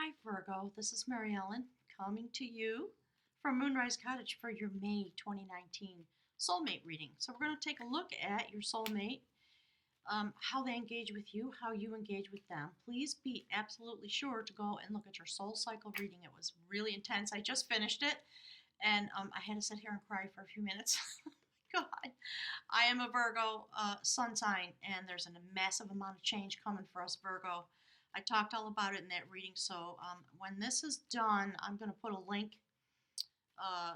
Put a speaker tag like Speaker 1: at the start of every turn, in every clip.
Speaker 1: Hi, Virgo. This is Mary Ellen coming to you from Moonrise Cottage for your May 2019 soulmate reading. So, we're going to take a look at your soulmate, how they engage with you, how you engage with them. Please be absolutely sure to go and look at your soul cycle reading. It was really intense. I just finished it and I had to sit here and cry for a few minutes. God, I am a Virgo sun sign, and there's a massive amount of change coming for us, Virgo. I talked all about it in that reading, so when this is done, I'm going to put a link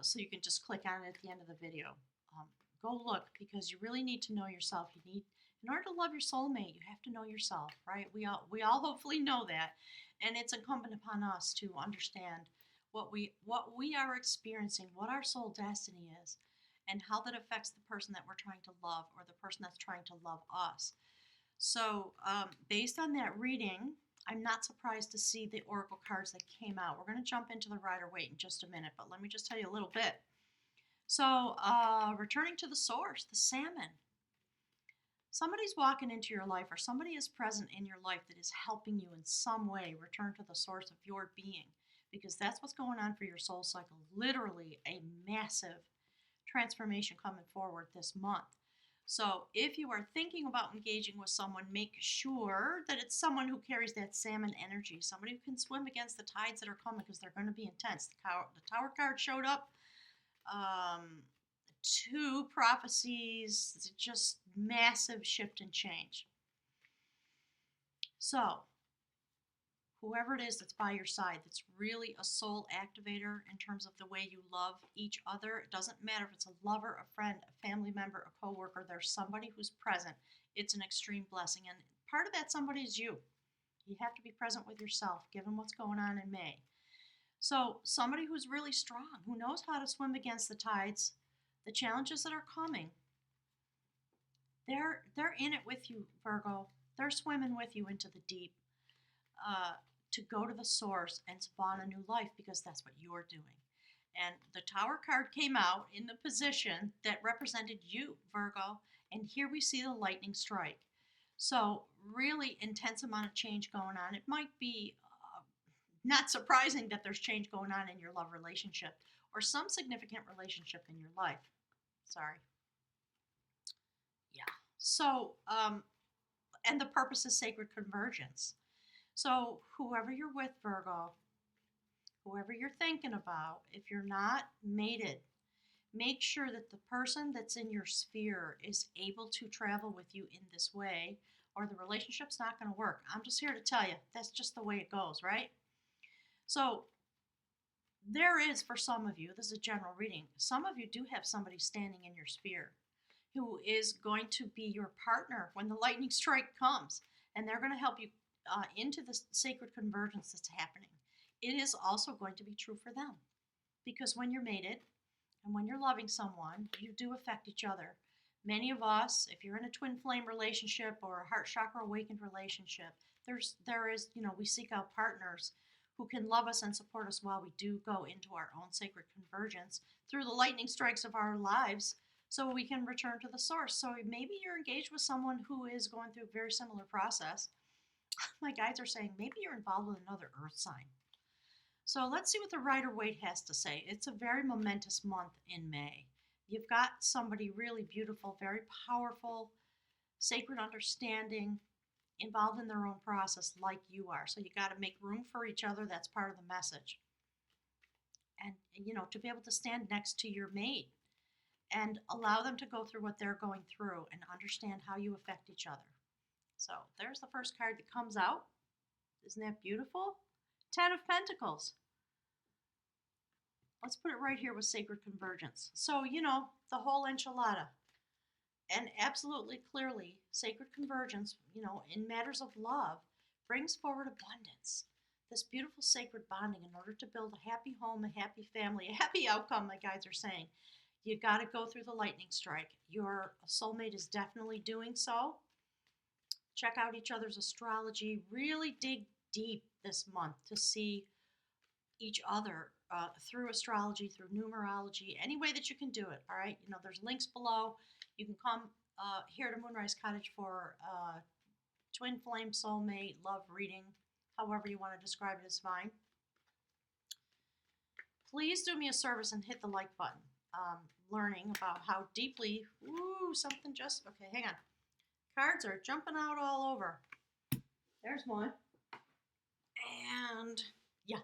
Speaker 1: so you can just click on it at the end of the video. Um, go look because you really need to know yourself. You need, in order to love your soulmate, you have to know yourself, right? We all hopefully know that, and it's incumbent upon us to understand what we are experiencing, what our soul destiny is, and how that affects the person that we're trying to love or the person that's trying to love us. So, based on that reading, I'm not surprised to see the oracle cards that came out. We're going to jump into the Rider Waite in just a minute, but let me just tell you a little bit. So, returning to the source, the salmon. Somebody's walking into your life, or somebody is present in your life that is helping you in some way return to the source of your being, because that's what's going on for your soul cycle. Literally, a massive transformation coming forward this month. So, if you are thinking about engaging with someone, make sure that it's someone who carries that salmon energy, somebody who can swim against the tides that are coming because they're going to be intense. The Tower card showed up. Um, two prophecies, just massive shift and change. So, whoever it is that's by your side, that's really a soul activator in terms of the way you love each other. It doesn't matter if it's a lover, a friend, a family member, a coworker, there's somebody who's present. It's an extreme blessing. And part of that somebody is you. You have to be present with yourself, given what's going on in May. So, somebody who's really strong, who knows how to swim against the tides, the challenges that are coming, they're in it with you, Virgo. They're swimming with you into the deep. To go to the source and spawn a new life because that's what you're doing. And the Tower card came out in the position that represented you, Virgo, and here we see the lightning strike. So, really intense amount of change going on. It might be not surprising that there's change going on in your love relationship or some significant relationship in your life. Sorry. Yeah. So, and the purpose is sacred convergence. So, whoever you're with, Virgo, whoever you're thinking about, if you're not mated, make sure that the person that's in your sphere is able to travel with you in this way, or the relationship's not going to work. I'm just here to tell you that's just the way it goes, right? So, there is, for some of you, this is a general reading, some of you do have somebody standing in your sphere who is going to be your partner when the lightning strike comes, and they're going to help you into the sacred convergence that's happening. It is also going to be true for them because when you're mated and when you're loving someone, you do affect each other. Many of us, if you're in a twin flame relationship or a heart chakra awakened relationship, there is, we seek out partners who can love us and support us while we do go into our own sacred convergence through the lightning strikes of our lives so we can return to the source. So maybe you're engaged with someone who is going through a very similar process. My guides are saying maybe you're involved with another earth sign. So let's see what the Rider Waite has to say. It's a very momentous month in May. You've got somebody really beautiful, very powerful, sacred understanding, involved in their own process like you are. So you got to make room for each other. That's part of the message. And, to be able to stand next to your mate and allow them to go through what they're going through and understand how you affect each other. So there's the first card that comes out. Isn't that beautiful? 10 of Pentacles. Let's put it right here with Sacred Convergence. So, the whole enchilada. And absolutely clearly, Sacred Convergence, in matters of love, brings forward abundance. This beautiful sacred bonding in order to build a happy home, a happy family, a happy outcome, my guides are saying. You got to go through the lightning strike. Your soulmate is definitely doing so. Check out each other's astrology. Really dig deep this month to see each other through astrology, through numerology, any way that you can do it. All right. There's links below. You can come here to Moonrise Cottage for twin flame soulmate love reading However you want to describe it is fine. Please do me a service and hit the like button. Learning about how deeply, something just, okay, hang on. Cards are jumping out all over. There's one. And yeah,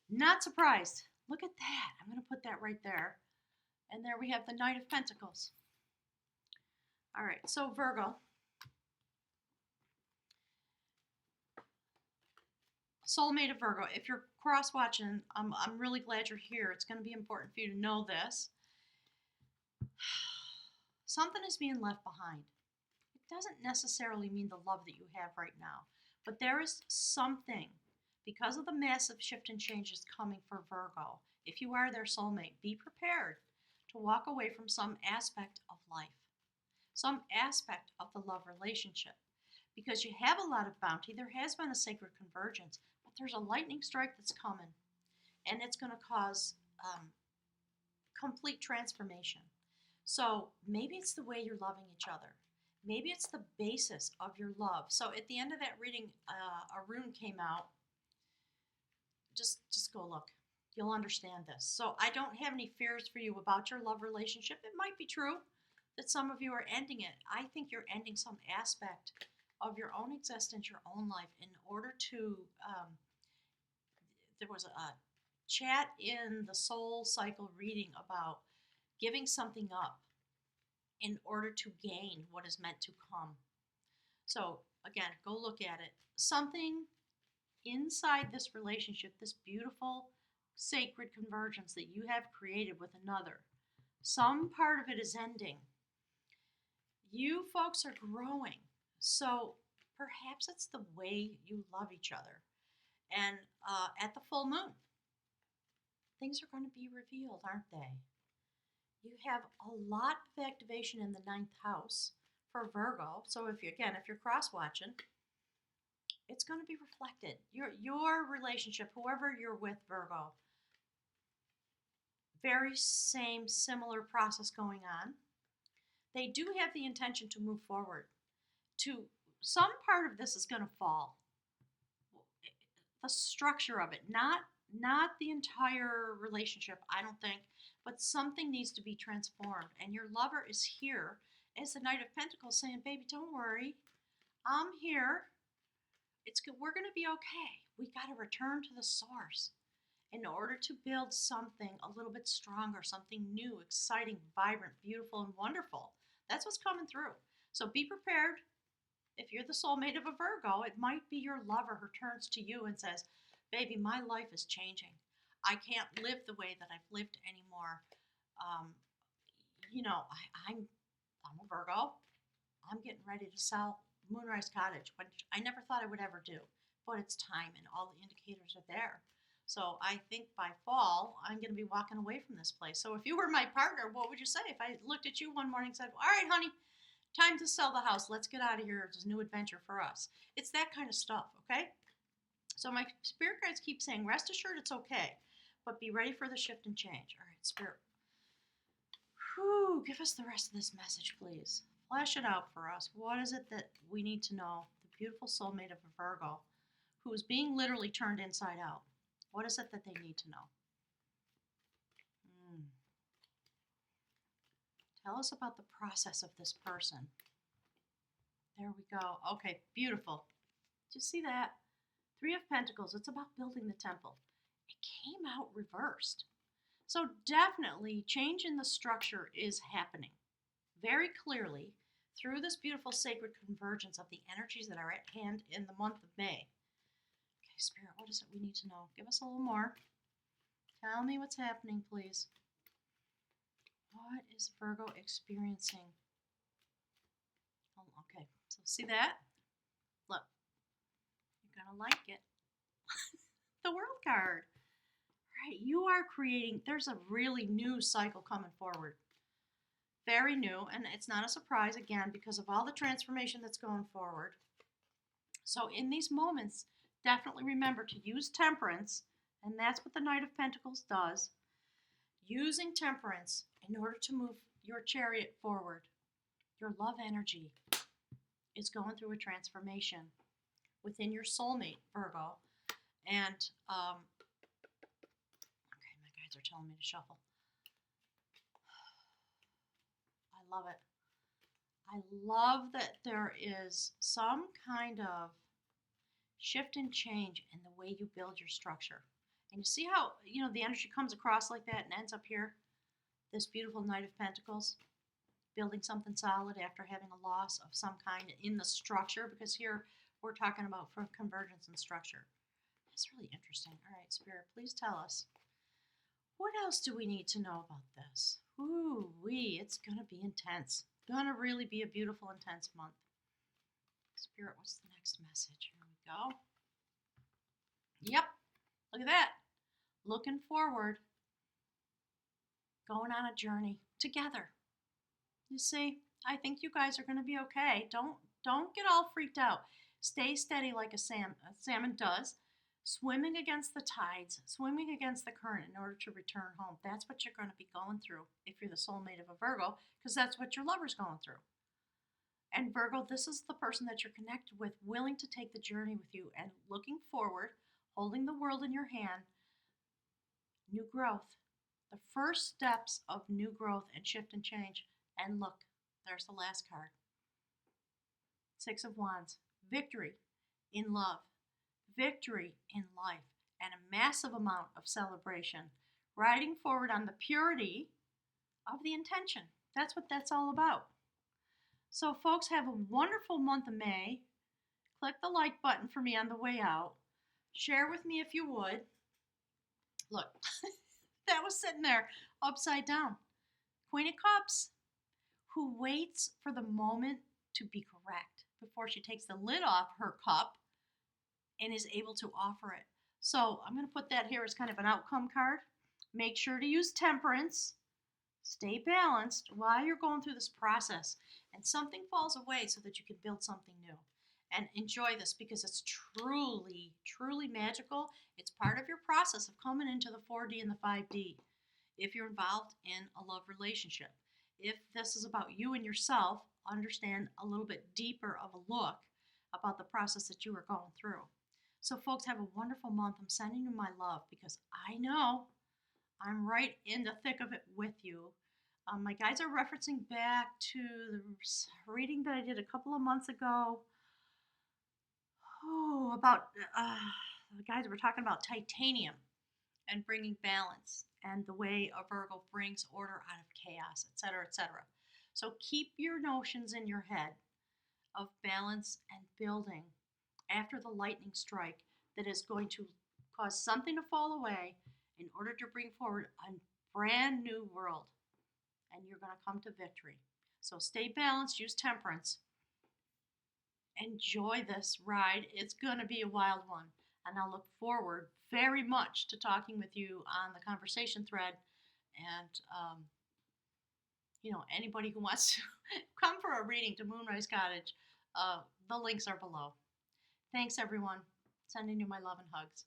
Speaker 1: not surprised. Look at that. I'm going to put that right there. And there we have the Knight of Pentacles. All right, so Virgo. Soulmate of Virgo. If you're cross-watching, I'm really glad you're here. It's going to be important for you to know this. Something is being left behind. It doesn't necessarily mean the love that you have right now, but there is something, because of the massive shift and changes coming for Virgo. If you are their soulmate, be prepared to walk away from some aspect of life, some aspect of the love relationship, because you have a lot of bounty. There has been a sacred convergence, but there's a lightning strike that's coming, and it's going to cause complete transformation. So maybe it's the way you're loving each other. Maybe it's the basis of your love. So at the end of that reading, a rune came out. Just go look. You'll understand this. So I don't have any fears for you about your love relationship. It might be true that some of you are ending it. I think you're ending some aspect of your own existence, your own life, in order to, there was a chat in the Soul Cycle reading about giving something up in order to gain what is meant to come. So again, go look at it. Something inside this relationship, this beautiful sacred convergence that you have created with another, some part of it is ending. You folks are growing. So perhaps it's the way you love each other. And at the full moon, things are going to be revealed, aren't they? You have a lot of activation in the 9th house for Virgo. So if you're cross-watching, it's going to be reflected. Your relationship, whoever you're with, Virgo, very similar process going on. They do have the intention to move forward. To some part of this is going to fall. The structure of it, not the entire relationship, I don't think, but something needs to be transformed. And your lover is here as the Knight of Pentacles saying, baby, don't worry. I'm here. We're going to be okay. We got to return to the source in order to build something a little bit stronger, something new, exciting, vibrant, beautiful, and wonderful. That's what's coming through. So be prepared. If you're the soulmate of a Virgo, it might be your lover who turns to you and says, baby, my life is changing. I can't live the way that I've lived anymore. I'm a Virgo. I'm getting ready to sell Moonrise Cottage, which I never thought I would ever do. But it's time, and all the indicators are there. So I think by fall, I'm going to be walking away from this place. So if you were my partner, what would you say? If I looked at you one morning and said, all right, honey, time to sell the house. Let's get out of here. It's a new adventure for us. It's that kind of stuff, okay? So my spirit guides keep saying, rest assured it's okay, but be ready for the shift and change. All right, spirit. Give us the rest of this message, please. Flesh it out for us. What is it that we need to know? The beautiful soulmate of a Virgo who is being literally turned inside out. What is it that they need to know? Tell us about the process of this person. There we go. Okay, beautiful. Do you see that? 3 of Pentacles. It's about building the temple. It came out reversed. So definitely change in the structure is happening very clearly through this beautiful sacred convergence of the energies that are at hand in the month of May. Okay, Spirit, what is it we need to know? Give us a little more. Tell me what's happening, please. What is Virgo experiencing? Oh, okay, so see that? Look, you're going to like it. The World card. Right, you are creating, there's a really new cycle coming forward. Very new, and it's not a surprise, again, because of all the transformation that's going forward. So in these moments, definitely remember to use temperance, and that's what the Knight of Pentacles does. Using temperance in order to move your chariot forward. Your love energy is going through a transformation within your soulmate, Virgo. And, okay, my guides are telling me to shuffle. I love it. I love that there is some kind of shift and change in the way you build your structure. And you see how, the energy comes across like that and ends up here? This beautiful Knight of Pentacles, building something solid after having a loss of some kind in the structure, because here we're talking about from convergence and structure. That's really interesting. All right, Spirit, please tell us. What else do we need to know about this? Ooh-wee, it's going to be intense. Going to really be a beautiful, intense month. Spirit, what's the next message? Here we go. Yep, look at that. Looking forward. Going on a journey together. You see, I think you guys are going to be okay. Don't get all freaked out. Stay steady like a salmon does. Swimming against the tides, swimming against the current in order to return home. That's what you're going to be going through if you're the soulmate of a Virgo, because that's what your lover's going through. And Virgo, this is the person that you're connected with, willing to take the journey with you and looking forward, holding the world in your hand. New growth. The first steps of new growth and shift and change. And look, there's the last card. Six of Wands. Victory in love. Victory in life, and a massive amount of celebration, riding forward on the purity of the intention. That's what that's all about. So folks, have a wonderful month of May. Click the like button for me on the way out. Share with me if you would. Look, that was sitting there upside down. Queen of Cups, who waits for the moment to be correct before she takes the lid off her cup and is able to offer it. So I'm going to put that here as kind of an outcome card. Make sure to use temperance. Stay balanced while you're going through this process. And something falls away so that you can build something new. And enjoy this because it's truly, truly magical. It's part of your process of coming into the 4D and the 5D. If you're involved in a love relationship. If this is about you and yourself, understand a little bit deeper of a look about the process that you are going through. So folks, have a wonderful month. I'm sending you my love because I know I'm right in the thick of it with you. My guides are referencing back to the reading that I did a couple of months ago. About the guides were talking about titanium and bringing balance and the way a Virgo brings order out of chaos, etc., etc. So keep your notions in your head of balance and building after the lightning strike that is going to cause something to fall away in order to bring forward a brand new world. And you're going to come to victory. So stay balanced, use temperance. Enjoy this ride. It's going to be a wild one. And I'll look forward very much to talking with you on the conversation thread. And, anybody who wants to come for a reading to Moonrise Cottage, the links are below. Thanks, everyone. Sending you my love and hugs.